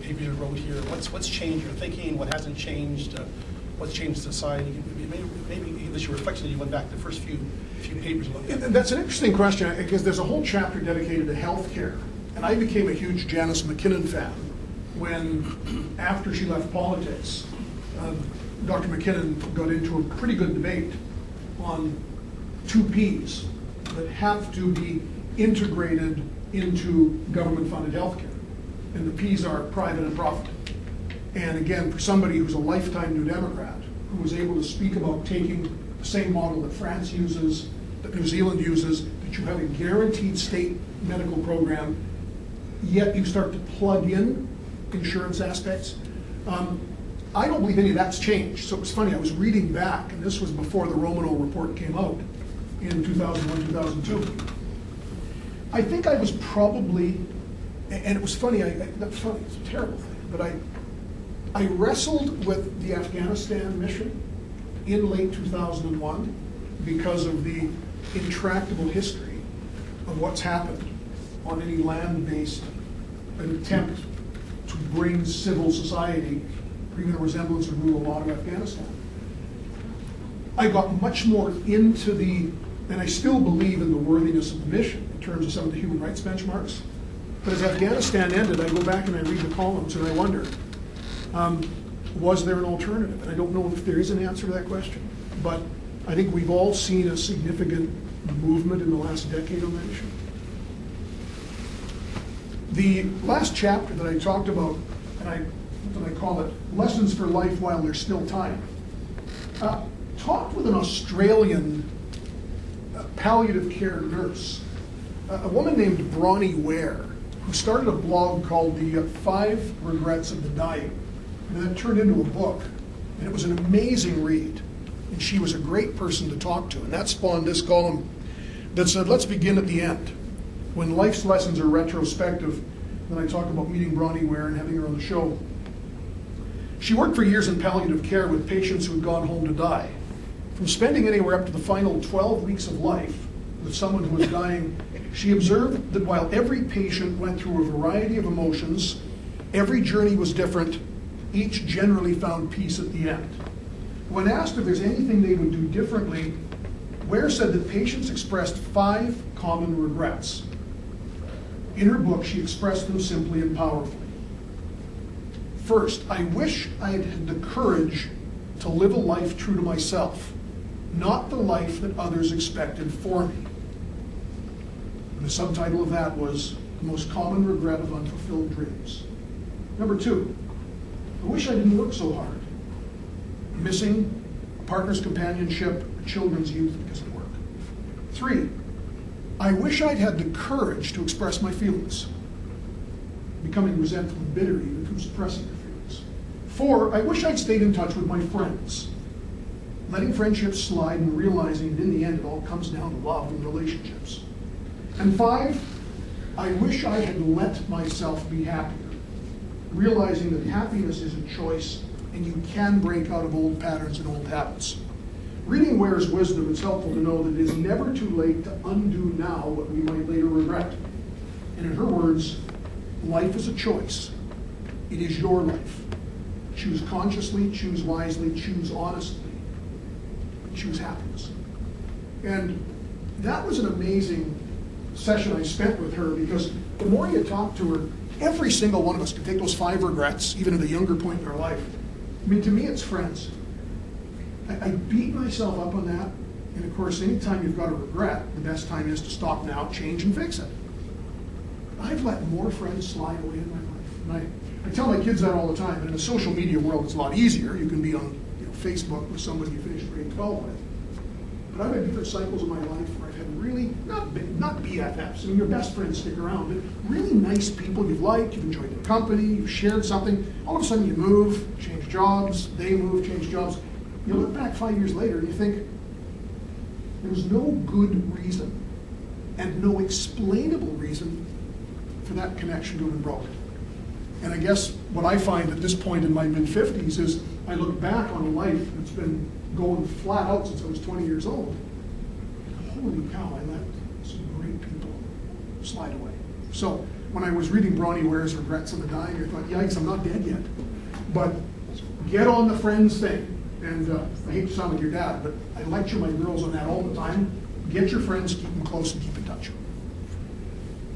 papers you wrote here? What's changed your thinking? What hasn't changed? What's changed society? Maybe this your reflection that you went back the first few papers you looked at. That's an interesting question, because there's a whole chapter dedicated to healthcare. And I became a huge Janice McKinnon fan when, after she left politics, Dr. McKinnon got into a pretty good debate on 2 Ps that have to be integrated into government-funded healthcare. And the Ps are private and profit. And again, for somebody who's a lifetime New Democrat, who was able to speak about taking the same model that France uses, that New Zealand uses, that you have a guaranteed state medical program, yet you start to plug in insurance aspects. I don't believe any of that's changed. So it was funny, I was reading back, and this was before the Romano report came out in 2001, 2002. I think I was probably, and it was funny, that's funny, it's a terrible thing, but I wrestled with the Afghanistan mission in late 2001 because of the intractable history of what's happened on any land-based attempt to bring civil society, or even a resemblance of rule of law to Afghanistan. I got much more into and I still believe in the worthiness of the mission in terms of some of the human rights benchmarks. But as Afghanistan ended, I go back and I read the columns and I wonder, was there an alternative? And I don't know if there is an answer to that question, but I think we've all seen a significant movement in the last decade on that issue. The last chapter that I talked about, and I call it Lessons for Life While There's Still Time, talked with an Australian palliative care nurse, a woman named Bronnie Ware, who started a blog called the 5 Regrets of the Dying. And that turned into a book, and it was an amazing read. And she was a great person to talk to. And that spawned this column that said, let's begin at the end. When life's lessons are retrospective, then I talk about meeting Bronnie Ware and having her on the show. She worked for years in palliative care with patients who had gone home to die. From spending anywhere up to the final 12 weeks of life with someone who was dying, she observed that while every patient went through a variety of emotions, every journey was different, each generally found peace at the end. When asked if there's anything they would do differently, Ware said that patients expressed 5 common regrets. In her book, she expressed them simply and powerfully. First, I wish I had had the courage to live a life true to myself, not the life that others expected for me. And the subtitle of that was The Most Common Regret of Unfulfilled Dreams. Number 2, I wish I didn't work so hard, missing a partner's companionship or children's youth because of work. 3, I wish I'd had the courage to express my feelings, becoming resentful and bitter even from suppressing their feelings. 4, I wish I'd stayed in touch with my friends, letting friendships slide and realizing that in the end it all comes down to love and relationships. And 5, I wish I had let myself be happier, realizing that happiness is a choice and you can break out of old patterns and old habits. Reading Ware's wisdom, it's helpful to know that it is never too late to undo now what we might later regret. And in her words, life is a choice. It is your life. Choose consciously, choose wisely, choose honestly, choose happiness. And that was an amazing session I spent with her, because the more you talk to her, every single one of us can take those 5 regrets, even at a younger point in our life. I mean, to me, it's friends. I beat myself up on that, and of course, anytime you've got a regret, the best time is to stop now, change, and fix it. I've let more friends slide away in my life. And I tell my kids that all the time, and in the social media world, it's a lot easier. You can be on Facebook with somebody you finished grade 12 with. But I've had different cycles of my life where I've had really, not BFFs, I mean, your best friends stick around, but really nice people you've liked, you've enjoyed their company, you've shared something. All of a sudden you move, change jobs, they move, change jobs. You look back 5 years later and you think, there was no good reason and no explainable reason for that connection to have been broken. And I guess what I find at this point in my mid-50s is I look back on a life that's been going flat out since I was 20 years old. Holy cow, I let some great people slide away. So when I was reading Bronnie Ware's Regrets of the Dying, I thought, yikes, I'm not dead yet. But get on the friends thing. And I hate to sound like your dad, but I lecture my girls on that all the time. Get your friends, keep them close, and keep in touch.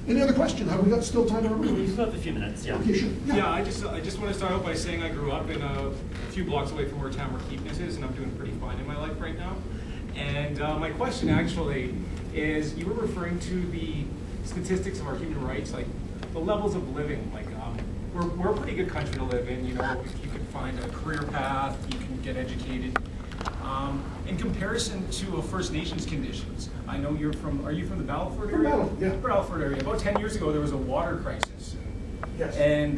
Any other questions? Have we got still time to We still have a few minutes, yeah. Okay, sure. Yeah, I just want to start out by saying I grew up in a few blocks away from where Tamworth Keepness is, and I'm doing pretty fine in my life right now. And my question actually is, you were referring to the statistics of our human rights, like the levels of living. Like we're a pretty good country to live in. You know, if you can find a career path, you can get educated. In comparison to a First Nations conditions, I know you're from. Are you from the Battleford area? Battleford, yeah. Battleford area. About 10 years ago, there was a water crisis. Yes. And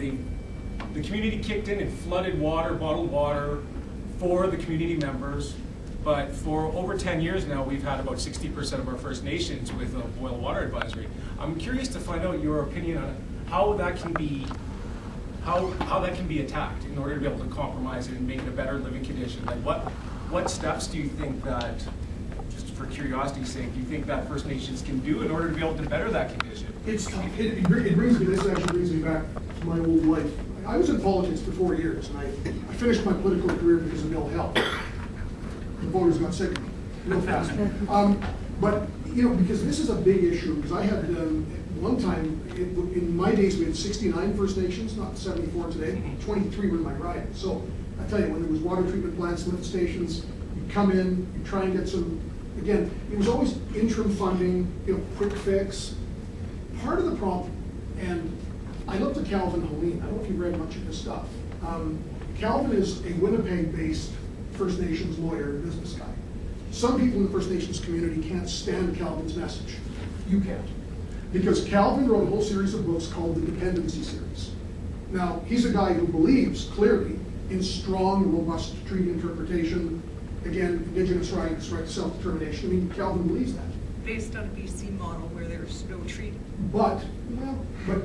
the community kicked in and flooded water, bottled water, for the community members. But for over 10 years now, we've had about 60% of our First Nations with a boil water advisory. I'm curious to find out your opinion on how that can be, how that can be attacked in order to be able to compromise it and make it a better living condition. Like what steps do you think that, just for curiosity's sake, do you think that First Nations can do in order to be able to better that condition? It's tough. It brings me, this actually brings me back to my old life. I was in politics for 4 years, and I finished my political career because of ill health. The voters got sick of me real fast. But, you know, because this is a big issue, because I had, one time, in my days, we had 69 First Nations, not 74 today. 23 were in my riding. So I tell you, when there was water treatment plants, lift stations, you come in, you try and get some, again, it was always interim funding, you know, quick fix. Part of the problem, and I looked at Calvin Helene, I don't know if you've read much of his stuff. Calvin is a Winnipeg-based First Nations lawyer and business guy. Some people in the First Nations community can't stand Calvin's message. You can't. Because Calvin wrote a whole series of books called the Dependency Series. Now, he's a guy who believes, clearly, in strong, robust treaty interpretation, again, Indigenous rights, right to self-determination. I mean, Calvin believes that. Based on a BC model where there's no treaty. But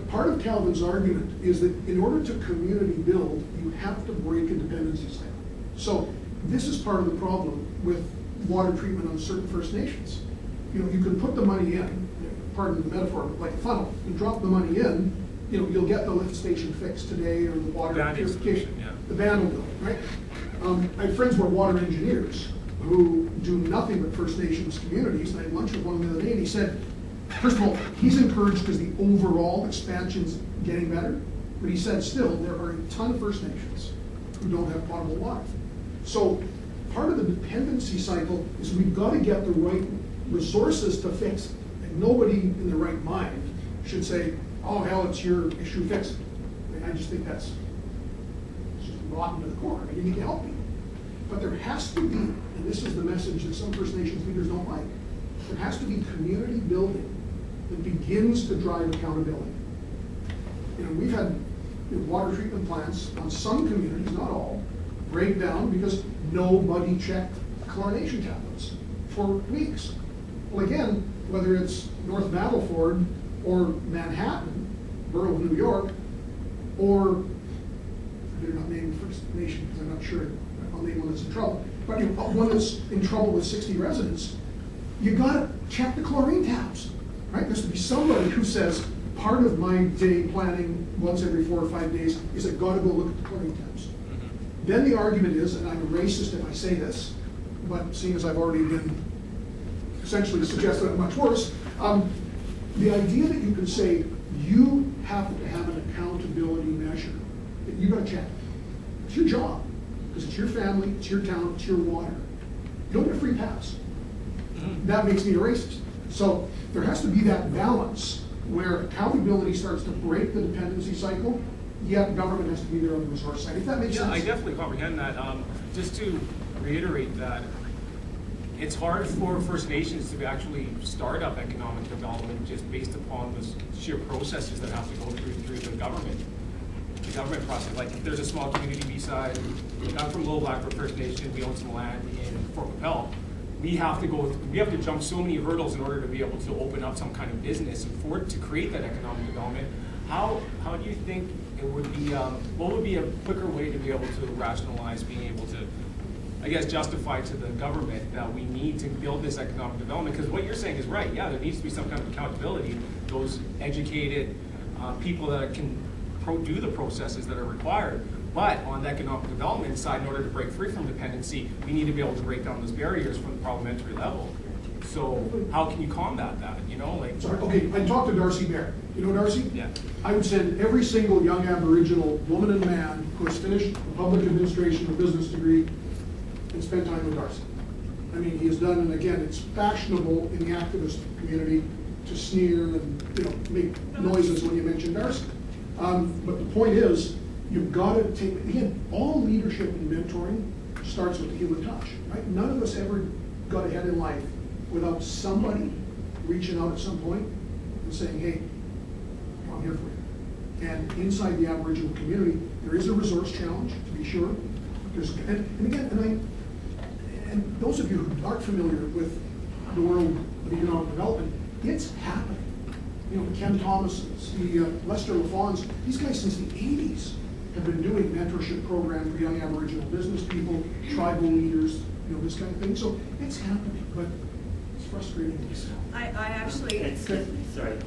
part of Calvin's argument is that in order to community build, you have to break a dependency cycle. So this is part of the problem with water treatment on certain First Nations. You know, you can put the money in, pardon the metaphor, but like a funnel. You drop the money in, you know, you'll get the lift station fixed today or the water purification, yeah. the van will build, right? I have friends who are water engineers who do nothing but First Nations communities, and I had lunch with one of them the other day, and he said, first of all, he's encouraged because the overall expansion's getting better, but he said still, there are a ton of First Nations who don't have potable water. So part of the dependency cycle is we've got to get the right resources to fix it. And nobody in their right mind should say, oh, hell, it's your issue, fix it. I mean, I just think that's just rotten to the core. I mean, you can help people. But there has to be, and this is the message that some First Nations leaders don't like, there has to be community building that begins to drive accountability. You know, we've had water treatment plants on some communities, not all, break down because nobody checked chlorination tablets for weeks. Well, again, whether it's North Battleford or Manhattan, borough of New York, or they're not named First Nation because I'm not sure. I'll name one that's in trouble. But one that's in trouble with 60 residents, you gotta check the chlorine tabs, right? There's to be somebody who says, part of my day planning once every 4 or 5 days is I gotta go look at the chlorine tabs. Then the argument is, and I'm a racist if I say this, but seeing as I've already been essentially suggested I'm much worse, the idea that you can say you have to have an accountability measure that you gotta check. It's your job, because it's your family, it's your town, it's your water. You don't get a free pass. That makes me a racist. So there has to be that balance where accountability starts to break the dependency cycle, yet government has to be there on the resource side. If that makes sense. I definitely comprehend that. Just to reiterate that, it's hard for First Nations to actually start up economic development just based upon the sheer processes that have to go through the government process. Like if there's a small community beside, like I'm from Little Blackbird First Nation, we own some land in Fort Capel. we have to jump so many hurdles in order to be able to open up some kind of business and for it to create that economic development. How do you think it would be, what would be a quicker way to be able to rationalize being able to, I guess, justify to the government that we need to build this economic development? Because what you're saying is right. Yeah, there needs to be some kind of accountability. Those educated people that can do the processes that are required. But on the economic development side, in order to break free from dependency, we need to be able to break down those barriers from the parliamentary level. So how can you combat that? You know, like. Sorry. Okay, I talked to Darcy Bear. You know Darcy? Yeah. I would send every single young Aboriginal woman and man who has finished a public administration or business degree and spend time with Darcy. I mean, he has done, and again, it's fashionable in the activist community to sneer and make noises when you mention Darcy. But the point is, you've got to take, again, all leadership and mentoring starts with the human touch, right? None of us ever got ahead in life without somebody reaching out at some point and saying, hey, I'm here for you. And inside the Aboriginal community, there is a resource challenge, to be sure. And those of you who aren't familiar with the world of economic development, it's happening. You know, Ken Thomas's, the Lester LaFons, these guys since the 80s have been doing mentorship programs for young Aboriginal business people, tribal leaders, this kind of thing. So it's happening, but it's frustrating. I actually... Sorry.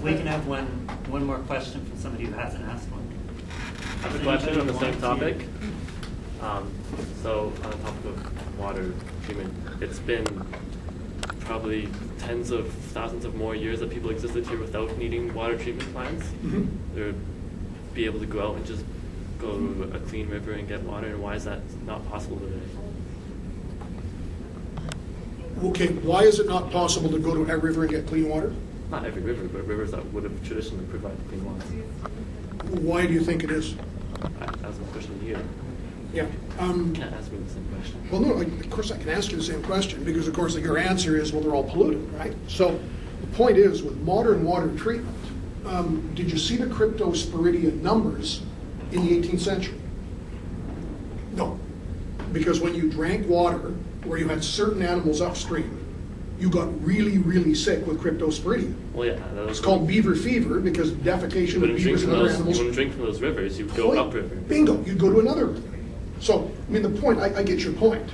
We can have one more question from somebody who hasn't asked one. I have a question on the same topic. So on the topic of water treatment, it's been probably tens of thousands of more years that people existed here without needing water treatment plants. Mm-hmm. They'd be able to go out and just go to a clean river and get water, and why is that not possible today? Okay, why is it not possible to go to a river and get clean water? Not every river, but rivers that would have traditionally provided clean water. Why do you think it is? That's my question to you. Yeah. You can't ask me the same question. Well, no, of course I can ask you the same question, because of course your answer is, well, they're all polluted, right? So the point is, with modern water treatment, did you see the cryptosporidian numbers in the 18th century? No, because when you drank water where you had certain animals upstream, you got really, really sick with cryptosporidium. Well, yeah. It's called beaver fever because defecation with beavers and other animals. You wouldn't drink from those rivers, you'd go upriver. Bingo, you'd go to another river. So, I mean, the point, I get your point,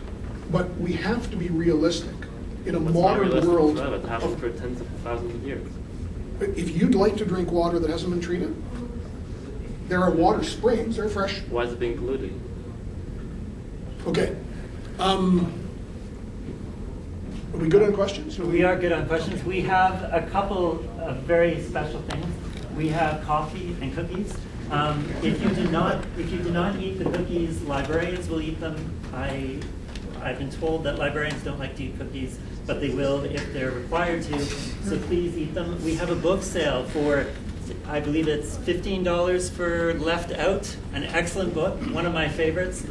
but we have to be realistic. In a modern world, it happened for tens of thousands of years. If you'd like to drink water that hasn't been treated, there are water springs, they're fresh. Why is it being polluted? Okay. Are we good on questions? We are good on questions. We have a couple of very special things. We have coffee and cookies. If you do not eat the cookies, librarians will eat them. I've been told that librarians don't like to eat cookies, but they will if they're required to. So please eat them. We have a book sale for, I believe it's $15 for Left Out, an excellent book, one of my favorites.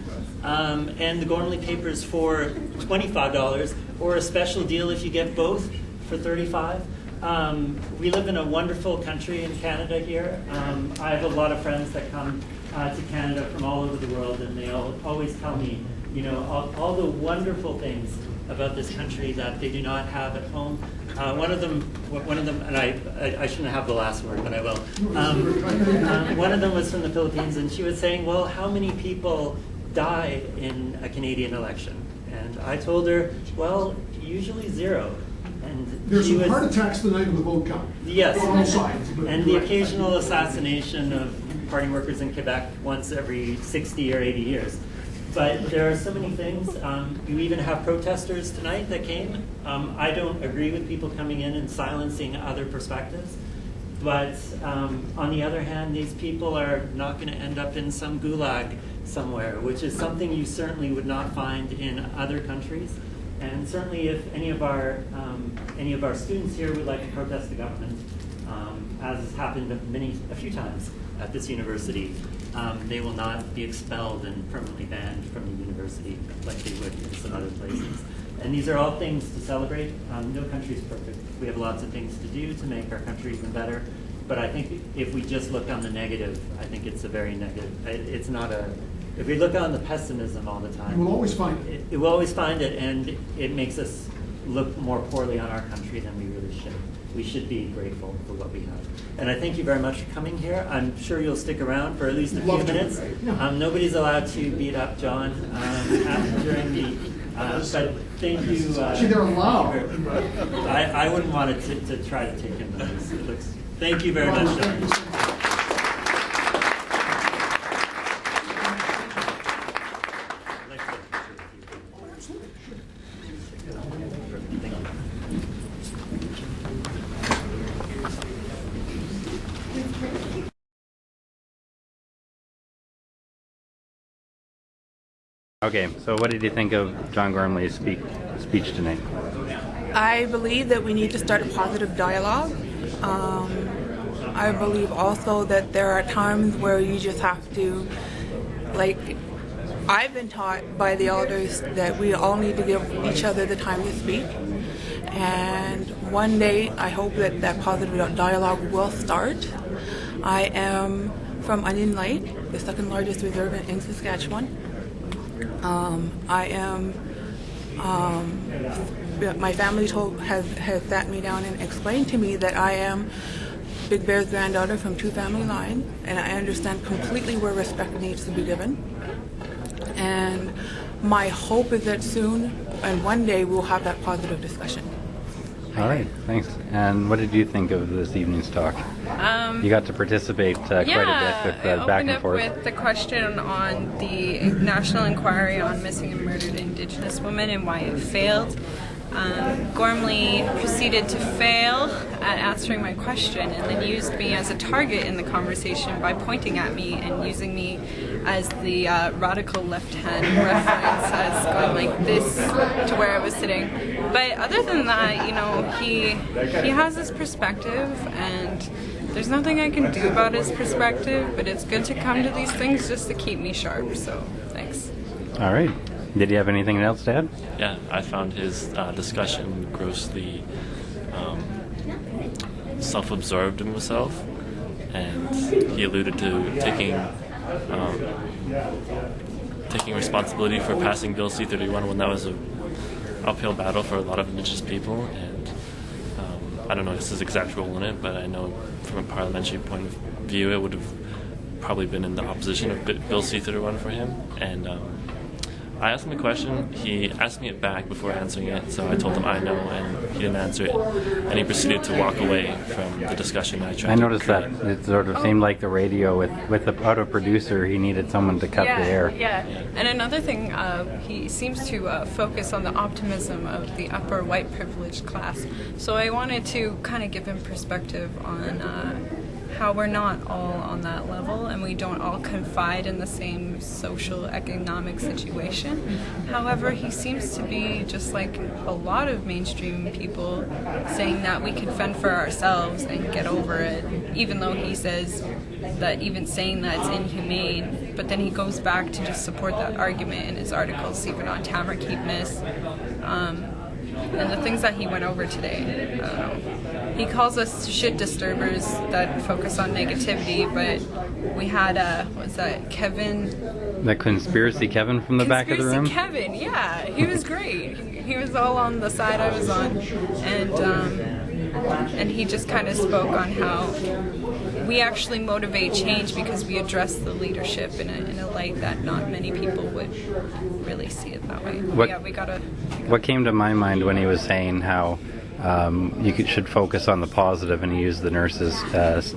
And the Gormley Papers for $25, or a special deal if you get both for $35. We live in a wonderful country in Canada here. I have a lot of friends that come to Canada from all over the world, and they always tell me, all the wonderful things about this country that they do not have at home. One of them, and I shouldn't have the last word, but I will. One of them was from the Philippines, and she was saying, well, how many people die in a Canadian election? And I told her, well, usually 0. And there's some heart attacks the night of the vote count. Yes, on all sides, and the occasional assassination of party workers in Quebec once every 60 or 80 years. But there are so many things. You even have protesters tonight that came. I don't agree with people coming in and silencing other perspectives. But on the other hand, these people are not going to end up in some gulag somewhere, which is something you certainly would not find in other countries. And certainly if any of our students here would like to protest the government, as has happened a few times at this university, they will not be expelled and permanently banned from the university like they would in some other places. And these are all things to celebrate. No country is perfect. We have lots of things to do to make our country even better. But I think if we just look on the negative, I think it's a very negative. It's not a if we look on the pessimism all the time, You will always find it. it will always find it, and it makes us look more poorly on our country than we really should. We should be grateful for what we have. And I thank you very much for coming here. I'm sure you'll stick around for at least a few Love to. minutes. Yeah. Nobody's allowed to beat up John during the. But thank you. Actually, they're allowed. I wouldn't want it to try to take him. It looks. Thank you very much, Thank you John. so much. Okay, so what did you think of John Gormley's speech tonight? I believe that we need to start a positive dialogue. I believe also that there are times where you just have to, like, I've been taught by the elders that we all need to give each other the time to speak. And one day, I hope that that positive dialogue will start. I am from Onion Lake, the second largest reserve in Saskatchewan. My family has sat me down and explained to me that I am Big Bear's granddaughter from two family lines, and I understand completely where respect needs to be given. And my hope is that soon and one day we'll have that positive discussion. All right, thanks. And what did you think of this evening's talk? You got to participate quite a bit with back and forth. I opened up with the question on the National Inquiry on Missing and Murdered Indigenous Women and why it failed. Gormley proceeded to fail at answering my question and then used me as a target in the conversation by pointing at me and using me as the radical left-hand reference as going like this to where I was sitting. But other than that, you know, he has his perspective and there's nothing I can do about his perspective, but it's good to come to these things just to keep me sharp, so thanks. All right. Did you have anything else to add? Yeah, I found his discussion grossly self-absorbed in himself, and he alluded to taking responsibility for passing Bill C-31 when that was an uphill battle for a lot of Indigenous people, and I don't know his exact role in it, but I know from a parliamentary point of view it would have probably been in the opposition of Bill C-31 for him, and I asked him a question, he asked me it back before answering it, so I told him I know, and he didn't answer it, and he proceeded to walk away from the discussion I noticed that. It sort of seemed like the radio, without a producer, he needed someone to cut the air. Yeah, and another thing, he seems to focus on the optimism of the upper white privileged class, so I wanted to kind of give him perspective on how we're not all on that level and we don't all confide in the same social economic situation. However, he seems to be just like a lot of mainstream people saying that we can fend for ourselves and get over it, even though he says that even saying that it's inhumane, but then he goes back to just support that argument in his articles, even on Tamarakeepness. And the things that he went over today, I don't know. He calls us shit disturbers that focus on negativity, but we had, what's that, Kevin? The conspiracy Kevin from the back of the room? Conspiracy Kevin, yeah. He was great. He was all on the side I was on. And he just kind of spoke on how we actually motivate change because we address the leadership in a light that not many people would really see it that way. What came to my mind when he was saying how should focus on the positive, and he used the nurse's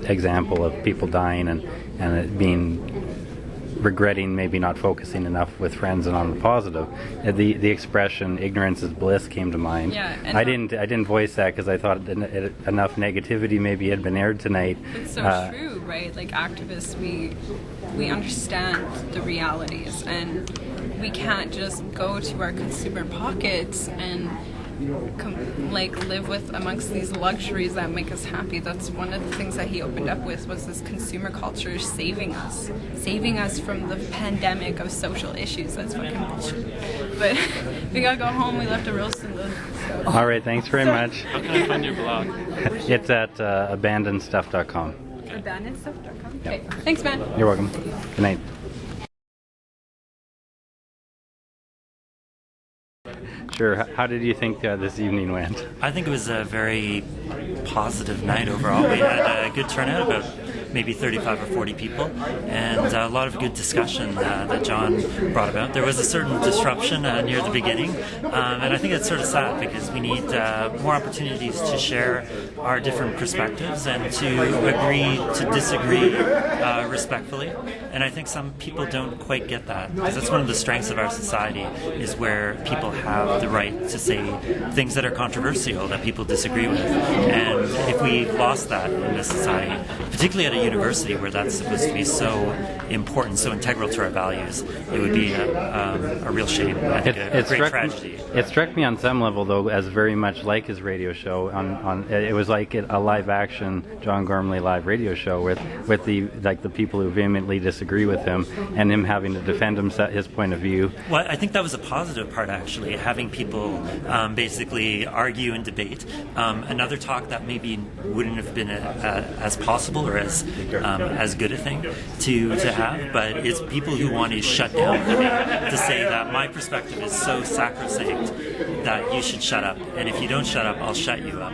example of people dying and it being regretting maybe not focusing enough with friends and on the positive. The expression "ignorance is bliss" came to mind. Yeah, I didn't voice that because I thought enough negativity maybe had been aired tonight. It's so true, right? Like activists, we understand the realities, and we can't just go to our consumer pockets and live with amongst these luxuries that make us happy. That's one of the things that he opened up with, was this consumer culture saving us from the pandemic of social issues. That's fucking bullshit. But we gotta go home. We left a roast in the... All right, thanks very much. How can I find your blog? It's at abandonedstuff.com. Abandonedstuff.com? Yep. Okay. Thanks, man. You're welcome. Good night. Sure. How did you think this evening went? I think it was a very positive night overall. We had a good turnout, about maybe 35 or 40 people, and a lot of good discussion that John brought about. There was a certain disruption near the beginning, and I think it's sort of sad because we need more opportunities to share our different perspectives and to agree to disagree respectfully. And I think some people don't quite get that, because that's one of the strengths of our society, is where people have the right to say things that are controversial, that people disagree with. And if we lost that in this society, particularly at a university where that's supposed to be so important, so integral to our values, it would be a real shame. I think a great tragedy. It struck me on some level, though, as very much like his radio show. It was like a live-action John Gormley live radio show with the people who vehemently disagree with him, and him having to defend his point of view. Well, I think that was a positive part, actually, having people basically argue and debate. Another talk that maybe wouldn't have been as possible or as good a thing to have, but it's people who want to shut down me, to say that my perspective is so sacrosanct that you should shut up, and if you don't shut up, I'll shut you up.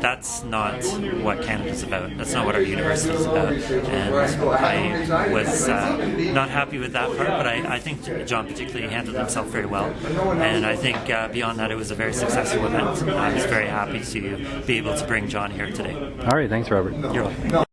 That's not what Canada's about. That's not what our university is about. And I was not happy with that part, but I think John particularly handled himself very well, and I think beyond that, it was a very successful event. I was very happy to be able to bring John here today. All right, thanks, Robert. You're welcome.